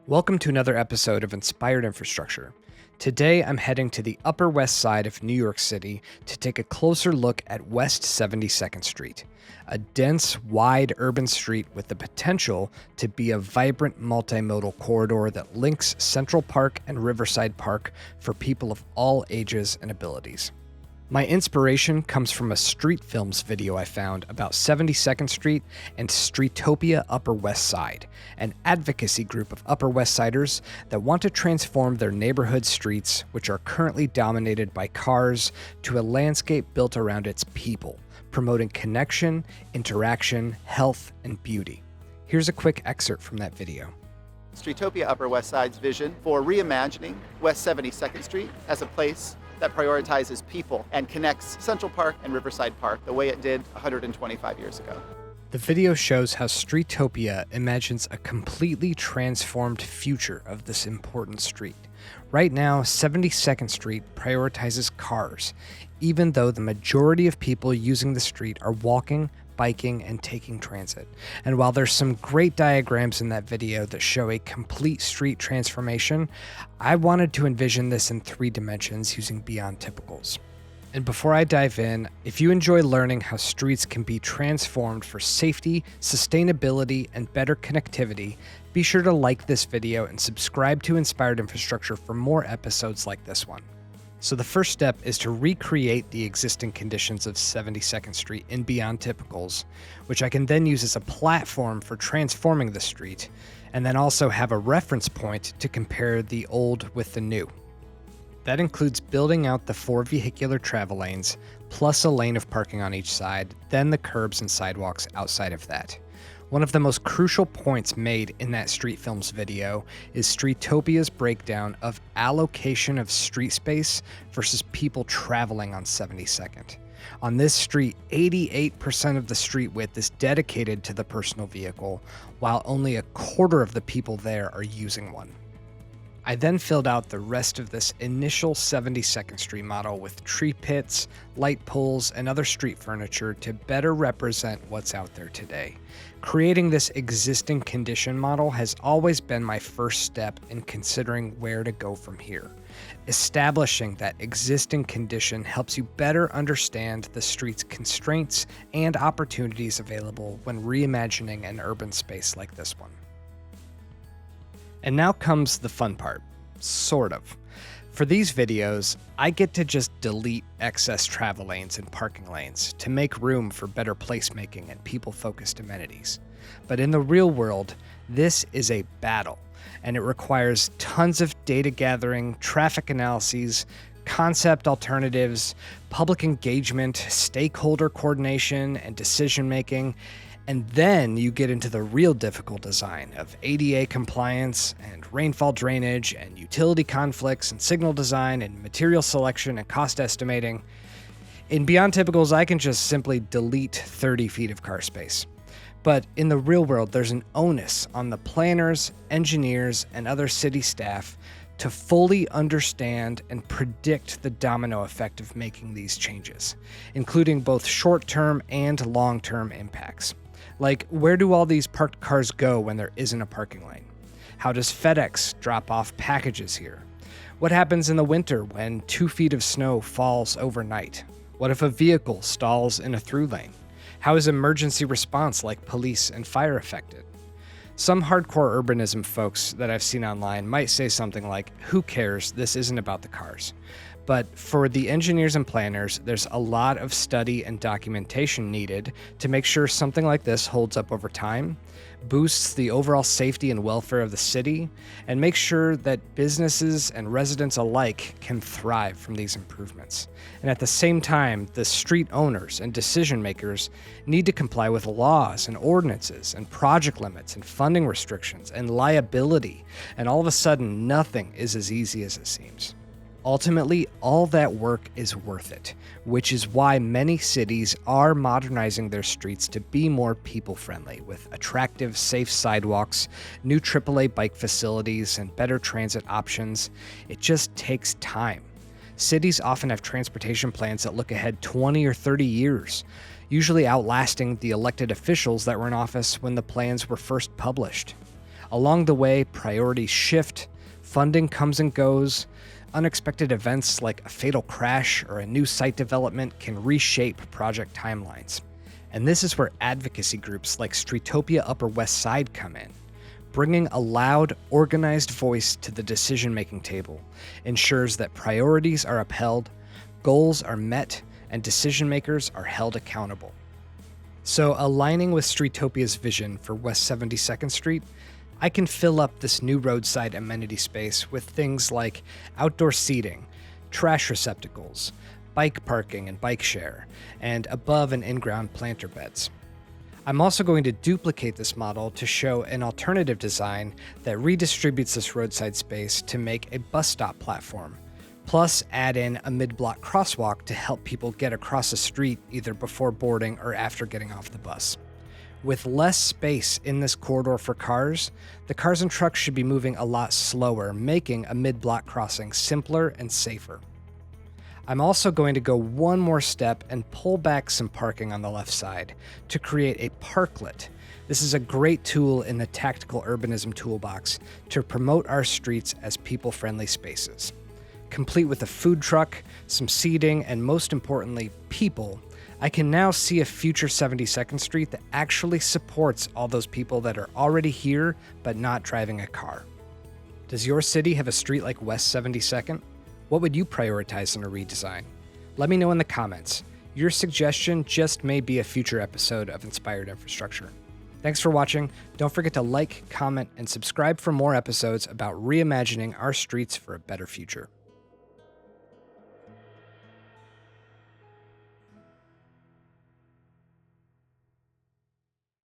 Welcome to another episode of Inspired Infrastructure. Today I'm heading to the Upper West Side of New York City to take a closer look at West 72nd Street, a dense, wide urban street with the potential to be a vibrant multimodal corridor that links Central Park and Riverside Park for people of all ages and abilities. My inspiration comes from a Streetfilms video I found about 72nd Street and Streetopia Upper West Side, an advocacy group of Upper West Siders that want to transform their neighborhood streets, which are currently dominated by cars, to a landscape built around its people, promoting connection, interaction, health, and beauty. Here's a quick excerpt from that video. Streetopia Upper West Side's vision for reimagining West 72nd Street as a place that prioritizes people and connects Central Park and Riverside Park the way it did 125 years ago. The video shows how Streetopia imagines a completely transformed future of this important street. Right now, 72nd Street prioritizes cars, even though the majority of people using the street are walking, biking, and taking transit. And while there's some great diagrams in that video that show a complete street transformation, I wanted to envision this in 3 dimensions using beyond typicals. And before I dive in, if you enjoy learning how streets can be transformed for safety, sustainability, and better connectivity, be sure to like this video and subscribe to Inspired Infrastructure for more episodes like this one. So the first step is to recreate the existing conditions of 72nd Street in Beyond Typicals, which I can then use as a platform for transforming the street, and then also have a reference point to compare the old with the new. That includes building out the 4 vehicular travel lanes, plus a lane of parking on each side, then the curbs and sidewalks outside of that. One of the most crucial points made in that Streetfilms video is Streetopia's breakdown of allocation of street space versus people traveling on 72nd. On this street, 88% of the street width is dedicated to the personal vehicle, while only a quarter of the people there are using one. I then filled out the rest of this initial 72nd Street model with tree pits, light poles, and other street furniture to better represent what's out there today. Creating this existing condition model has always been my first step in considering where to go from here. Establishing that existing condition helps you better understand the street's constraints and opportunities available when reimagining an urban space like this one. And now comes the fun part, sort of. For these videos, I get to just delete excess travel lanes and parking lanes to make room for better placemaking and people-focused amenities. But in the real world, this is a battle, and it requires tons of data gathering, traffic analyses, concept alternatives, public engagement, stakeholder coordination, and decision-making. And then you get into the real difficult design of ADA compliance and rainfall drainage and utility conflicts and signal design and material selection and cost estimating. In Beyond Typicals, I can just simply delete 30 feet of car space. But in the real world, there's an onus on the planners, engineers, and other city staff to fully understand and predict the domino effect of making these changes, including both short-term and long-term impacts. Like, where do all these parked cars go when there isn't a parking lane? How does FedEx drop off packages here? What happens in the winter when 2 feet of snow falls overnight? What if a vehicle stalls in a through lane? How is emergency response like police and fire affected? Some hardcore urbanism folks that I've seen online might say something like, who cares, this isn't about the cars. But for the engineers and planners, there's a lot of study and documentation needed to make sure something like this holds up over time, boosts the overall safety and welfare of the city, and makes sure that businesses and residents alike can thrive from these improvements. And at the same time, the street owners and decision makers need to comply with laws and ordinances and project limits and funding restrictions and liability. And all of a sudden, nothing is as easy as it seems. Ultimately, all that work is worth it, which is why many cities are modernizing their streets to be more people-friendly, with attractive, safe sidewalks, new AAA bike facilities, and better transit options. It just takes time. Cities often have transportation plans that look ahead 20 or 30 years, usually outlasting the elected officials that were in office when the plans were first published. Along the way, priorities shift, funding comes and goes, unexpected events like a fatal crash or a new site development can reshape project timelines. And this is where advocacy groups like Streetopia Upper West Side come in. Bringing a loud, organized voice to the decision-making table ensures that priorities are upheld, goals are met, and decision-makers are held accountable. So, aligning with Streetopia's vision for West 72nd Street, I can fill up this new roadside amenity space with things like outdoor seating, trash receptacles, bike parking and bike share, and above and in-ground planter beds. I'm also going to duplicate this model to show an alternative design that redistributes this roadside space to make a bus stop platform, plus add in a mid-block crosswalk to help people get across the street either before boarding or after getting off the bus. With less space in this corridor for cars, the cars and trucks should be moving a lot slower, making a mid-block crossing simpler and safer. I'm also going to go one more step and pull back some parking on the left side to create a parklet. This is a great tool in the tactical urbanism toolbox to promote our streets as people-friendly spaces. Complete with a food truck, some seating, and most importantly, people, I can now see a future 72nd Street that actually supports all those people that are already here but not driving a car. Does your city have a street like West 72nd? What would you prioritize in a redesign? Let me know in the comments. Your suggestion just may be a future episode of Inspired Infrastructure. Thanks for watching. Don't forget to like, comment, and subscribe for more episodes about reimagining our streets for a better future.